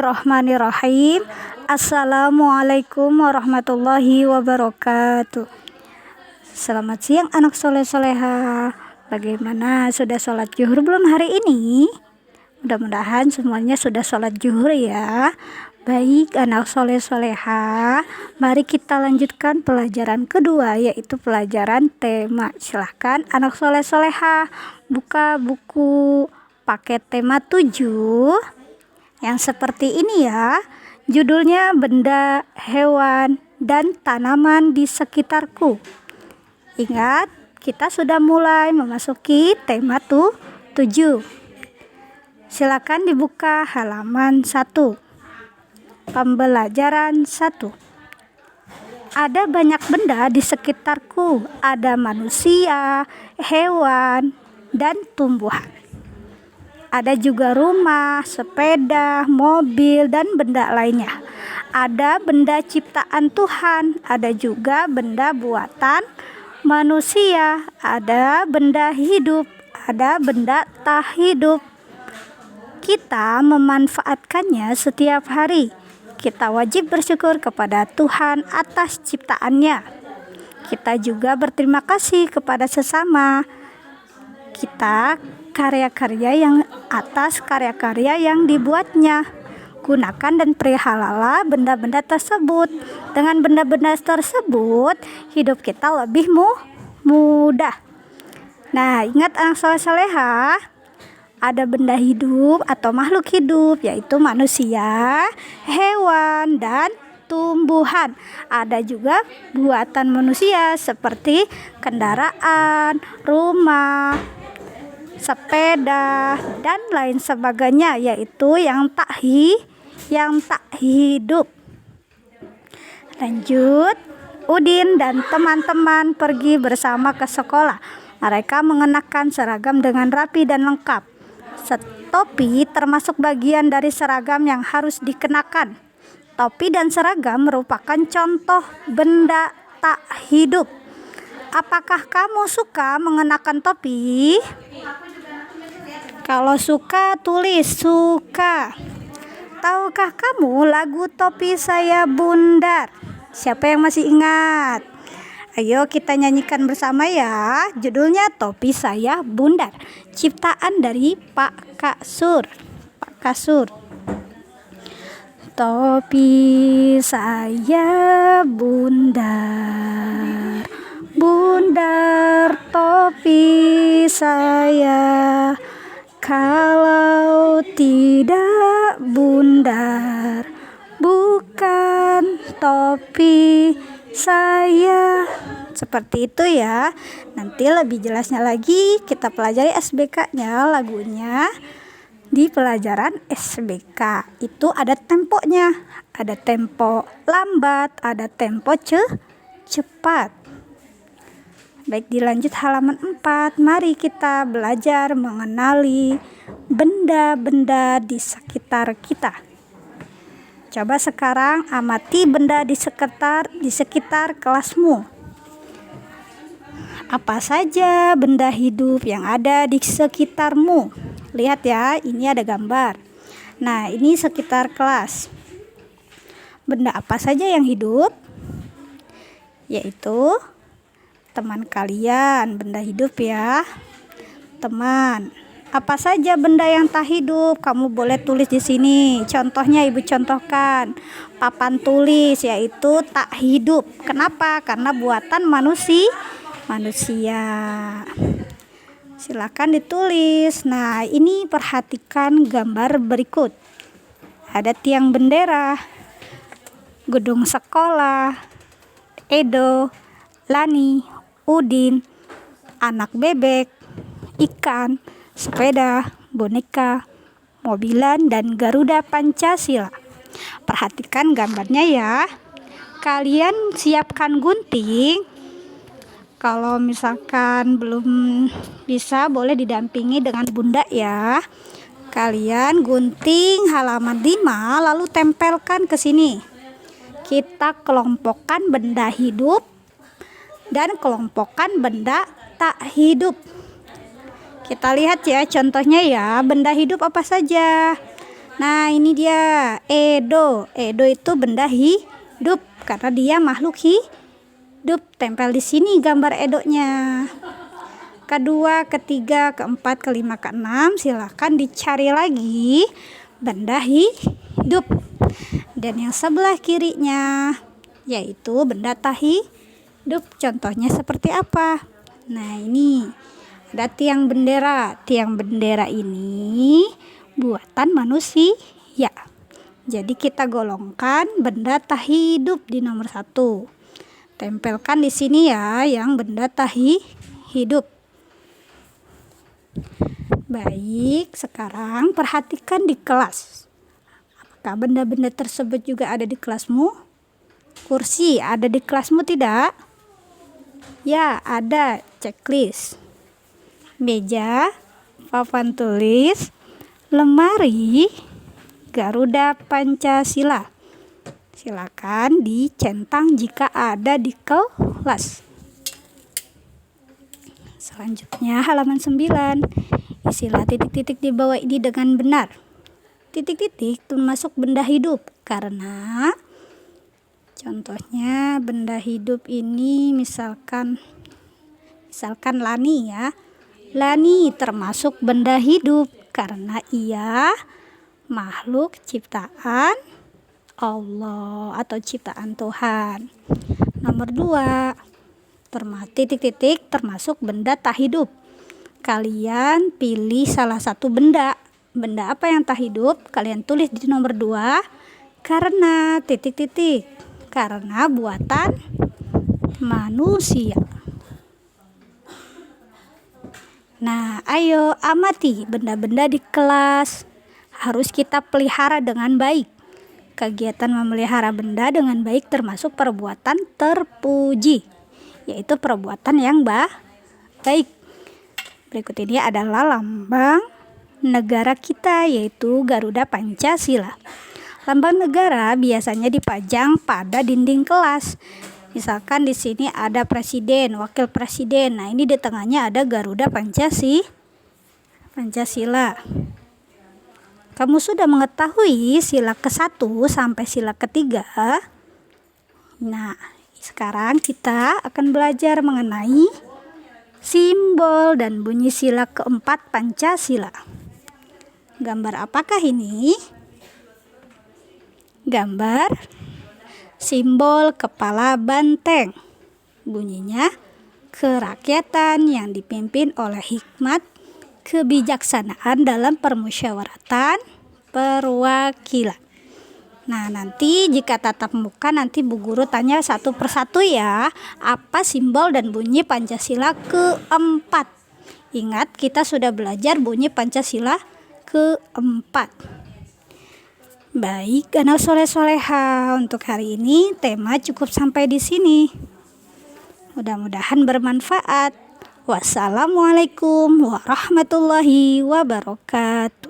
Bismillahirrahmanirrahim. Assalamualaikum warahmatullahi wabarakatuh. Selamat siang anak soleh-soleha. Bagaimana, sudah sholat zuhur belum hari ini? Mudah-mudahan semuanya sudah sholat zuhur ya. Baik anak soleh-soleha, mari kita lanjutkan pelajaran kedua, yaitu pelajaran tema. Silahkan anak soleh-soleha buka buku paket tema 7 yang seperti ini ya. Judulnya benda, hewan, dan tanaman di sekitarku. Ingat, kita sudah mulai memasuki tema 7. Silakan dibuka halaman 1. Pembelajaran 1. Ada banyak benda di sekitarku. Ada manusia, hewan, dan tumbuhan. Ada juga rumah, sepeda, mobil, dan benda lainnya. Ada benda ciptaan Tuhan, ada juga benda buatan manusia, ada benda hidup, ada benda tak hidup. Kita memanfaatkannya setiap hari. Kita wajib bersyukur kepada Tuhan atas ciptaannya. Kita juga berterima kasih kepada sesama kita atas karya-karya yang dibuatnya. Gunakan dan peliharalah benda-benda tersebut. Dengan benda-benda tersebut, hidup kita lebih mudah. Nah, ingat anak soleh-soleha, ada benda hidup atau makhluk hidup, yaitu manusia, hewan, dan tumbuhan. Ada juga buatan manusia seperti kendaraan, rumah, sepeda, dan lain sebagainya, yaitu yang tak hidup. Lanjut, Udin dan teman-teman pergi bersama ke sekolah. Mereka mengenakan seragam dengan rapi dan lengkap. Topi termasuk bagian dari seragam yang harus dikenakan. Topi dan seragam merupakan contoh benda tak hidup. Apakah kamu suka mengenakan topi? Kalau suka, tulis suka. Tahukah kamu lagu Topi Saya Bundar? Siapa yang masih ingat? Ayo kita nyanyikan bersama ya. Judulnya Topi Saya Bundar, ciptaan dari Pak Kasur. Topi saya bundar, bundar topi saya. Kalau tidak bundar, bukan topi saya. Seperti itu ya. Nanti lebih jelasnya lagi kita pelajari SBK-nya, lagunya di pelajaran SBK. Itu ada temponya. Ada tempo lambat, ada tempo cepat. Baik, dilanjut halaman 4. Mari kita belajar mengenali benda-benda di sekitar kita. Coba sekarang amati benda di sekitar kelasmu. Apa saja benda hidup yang ada di sekitarmu? Lihat ya, ini ada gambar. Nah, ini sekitar kelas. Benda apa saja yang hidup? Yaitu teman kalian, benda hidup ya. Teman. Apa saja benda yang tak hidup? Kamu boleh tulis di sini. Contohnya Ibu contohkan. Papan tulis, yaitu tak hidup. Kenapa? Karena buatan manusia. Silakan ditulis. Nah, ini perhatikan gambar berikut. Ada tiang bendera, gedung sekolah, Edo, Lani, Udin, anak bebek, ikan, sepeda, boneka, mobilan, dan Garuda Pancasila. Perhatikan gambarnya ya. Kalian siapkan gunting. Kalau misalkan belum bisa, boleh didampingi dengan bunda ya. Kalian gunting halaman 5 lalu tempelkan ke sini. Kita kelompokkan benda hidup dan kelompokkan benda tak hidup. Kita lihat ya contohnya ya, benda hidup apa saja? Nah, ini dia Edo. Edo itu benda hidup karena dia makhluk hidup. Tempel di sini gambar Edonya. Kedua, ketiga, keempat, kelima, keenam, silahkan dicari lagi benda hidup. Dan yang sebelah kirinya yaitu benda tak hidup. Contohnya seperti apa? Nah, ini ada tiang bendera. Tiang bendera ini buatan manusia. Jadi kita golongkan benda tak hidup di nomor 1. Tempelkan di sini ya yang benda tak hidup. Baik, sekarang perhatikan di kelas. Apakah benda-benda tersebut juga ada di kelasmu? Kursi ada di kelasmu tidak? Ya, ada. Checklist. Meja, papan tulis, lemari, Garuda Pancasila. Silakan dicentang jika ada di kelas. Selanjutnya halaman 9. Isilah titik-titik di bawah ini dengan benar. Titik-titik termasuk benda hidup karena contohnya benda hidup ini misalkan Lani ya. Lani termasuk benda hidup karena ia makhluk ciptaan Allah atau ciptaan Tuhan. Nomor 2, titik-titik termasuk benda tak hidup. Kalian pilih salah satu benda. Benda apa yang tak hidup? Kalian tulis di nomor 2 karena titik-titik. Karena buatan manusia. Nah, ayo amati benda-benda di kelas. Harus kita pelihara dengan baik. Kegiatan memelihara benda dengan baik termasuk perbuatan terpuji, yaitu perbuatan yang baik. Berikut ini adalah lambang negara kita, yaitu Garuda Pancasila. Lambang negara biasanya dipajang pada dinding kelas. Misalkan di sini ada presiden, wakil presiden. Nah, ini di tengahnya ada Garuda Pancasila. Kamu sudah mengetahui sila ke-1 sampai sila ke-3. Nah, sekarang kita akan belajar mengenai simbol dan bunyi sila ke-4 Pancasila. Gambar apakah ini? Gambar simbol kepala banteng. Bunyinya kerakyatan yang dipimpin oleh hikmat kebijaksanaan dalam permusyawaratan perwakilan. Nah, nanti jika tatap muka nanti Bu Guru tanya satu persatu ya, apa simbol dan bunyi Pancasila ke-4. Ingat, kita sudah belajar bunyi Pancasila ke-4. Baik, anak soleh-soleha, untuk hari ini tema cukup sampai di sini. Mudah-mudahan bermanfaat. Wassalamualaikum warahmatullahi wabarakatuh.